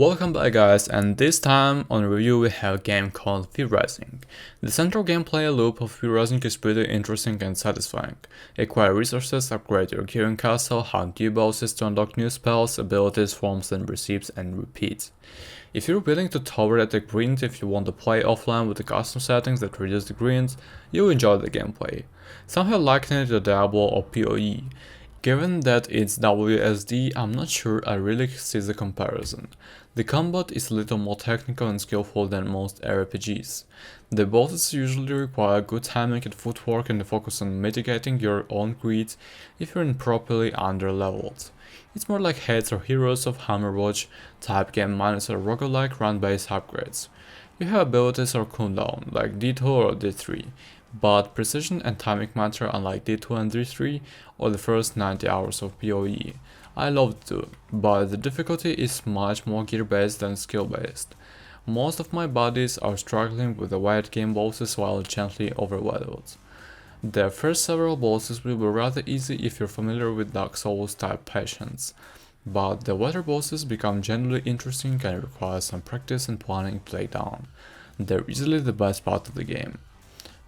Welcome back guys, and this time on review we have a game called vrising. The central gameplay loop of vrising is pretty interesting and satisfying. Acquire resources, upgrade your gear and castle, hunt new bosses to unlock new spells, abilities, forms and recipes, and repeat. If you're willing to tolerate the grind, if you want to play offline with the custom settings that reduce the grind, you'll enjoy the gameplay. Some have likened it to Diablo or PoE. Given that it's WSD, I'm not sure I really see the comparison. The combat is a little more technical and skillful than most RPGs. The bosses usually require good timing and footwork and focus on mitigating your own greed if you're improperly under-leveled. It's more like Hades or Heroes of Hammerwatch type game minus a roguelike run-based upgrades. You have abilities or cooldown, like D2 or D3, but precision and timing matter unlike D2 and D3 or the first 90 hours of PoE. I love it too, but the difficulty is much more gear based than skill based. Most of my buddies are struggling with the wide game bosses while gently overleveled. The first several bosses will be rather easy if you're familiar with Dark Souls type patience, but the later bosses become genuinely interesting and require some practice and planning playdown. They're easily the best part of the game.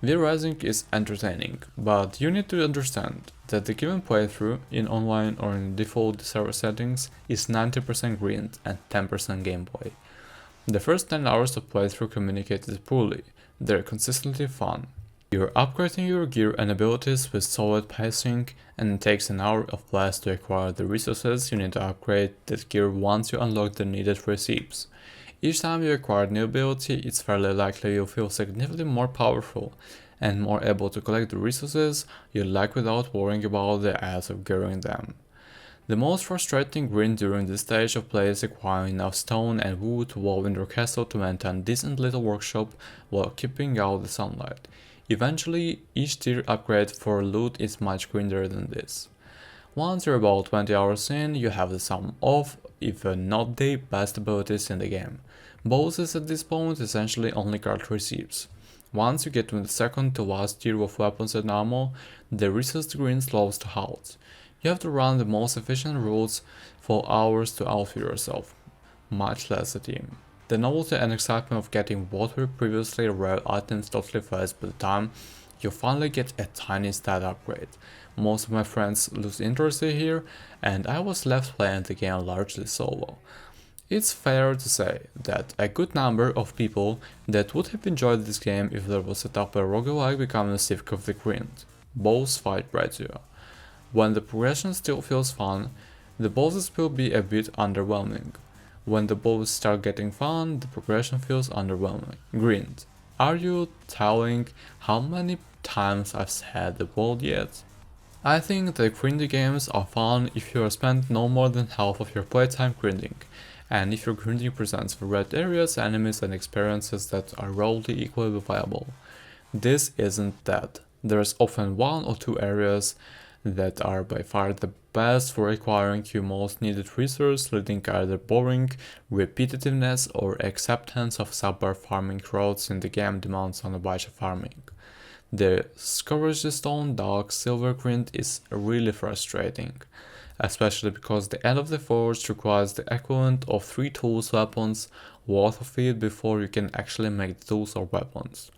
vrising is entertaining, but you need to understand that the given playthrough in online or in default server settings is 90% grind and 10% gameplay. The first 10 hours of playthrough communicated poorly, they're consistently fun. You're upgrading your gear and abilities with solid pacing, and it takes an hour of play to acquire the resources you need to upgrade that gear once you unlock the needed recipes. Each time you acquire a new ability, it's fairly likely you'll feel significantly more powerful and more able to collect the resources you like without worrying about the ads of gearing them. The most frustrating grind during this stage of play is acquiring enough stone and wood to wall in your castle to maintain a decent little workshop while keeping out the sunlight. Eventually, each tier upgrade for loot is much grinder than this. Once you're about 20 hours in, you have the sum of, if not the best abilities in the game. Bosses at this point essentially only guard receipts. Once you get to the second to last tier of weapons and ammo, the resource grind slows to halt. You have to run the most efficient routes for hours to outfit yourself, much less a team. The novelty and excitement of getting what were previously rare items totally fades by the time you finally get a tiny stat upgrade. Most of my friends lose interest here, and I was left playing the game largely solo. It's fair to say that a good number of people that would have enjoyed this game if there was set up a roguelike become sick of the grind. Both fight right you. When the progression still feels fun, the bosses will be a bit underwhelming. When the bosses start getting fun, the progression feels underwhelming. Grind. Are you telling how many times I've said the word yet? I think that grindy games are fun if you spend no more than half of your playtime grinding, and if your grinding presents varied areas, enemies and experiences that are relatively equally viable. This isn't that. There's often one or two areas that are by far the best for acquiring your most needed resource, leading either boring repetitiveness or acceptance of subpar farming routes in the game demands on a bunch of farming. The Scourge Stone Dark Silver grind is really frustrating, especially because the end of the forge requires the equivalent of 3 tools weapons worth of it before you can actually make the tools or weapons.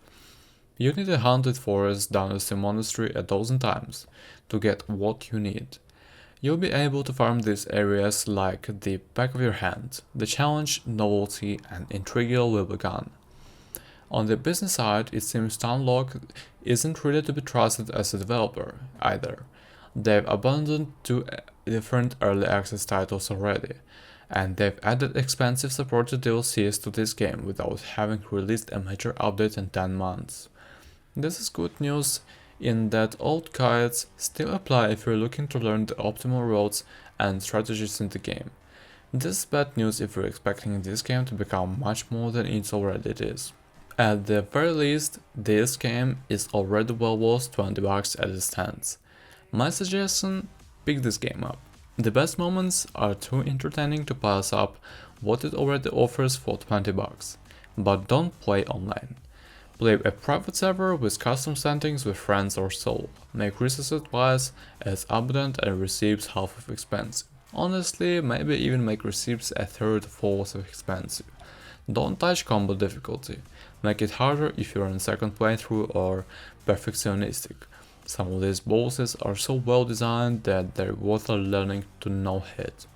You need a haunted forest down to the monastery a dozen times to get what you need. You'll be able to farm these areas like the back of your hand. The challenge, novelty, and intrigue will be gone. On the business side, it seems Stunlock isn't really to be trusted as a developer either. They've abandoned 2 different early access titles already, and they've added expensive supported DLCs to this game without having released a major update in 10 months. This is good news in that old guides still apply if you're looking to learn the optimal routes and strategies in the game. This is bad news if you're expecting this game to become much more than it already is. At the very least, this game is already well worth $20 as it stands. My suggestion, pick this game up. The best moments are too entertaining to pass up what it already offers for $20, but don't play online. Play a private server with custom settings with friends or solo. Make resources twice as abundant and receives half of expense. Honestly, maybe even make receipts a third or fourth of expensive. Don't touch combo difficulty. Make it harder if you're in second playthrough or perfectionistic. Some of these bosses are so well designed that they're worth learning to no hit.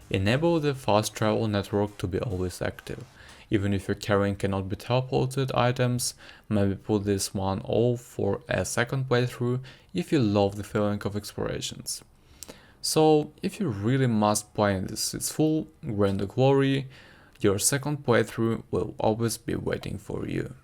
Enable the fast travel network to be always active. Even if your carrying cannot be teleported items, maybe put this one off for a second playthrough if you love the feeling of explorations. So, if you really must play in this it's full, grind the glory, your second playthrough will always be waiting for you.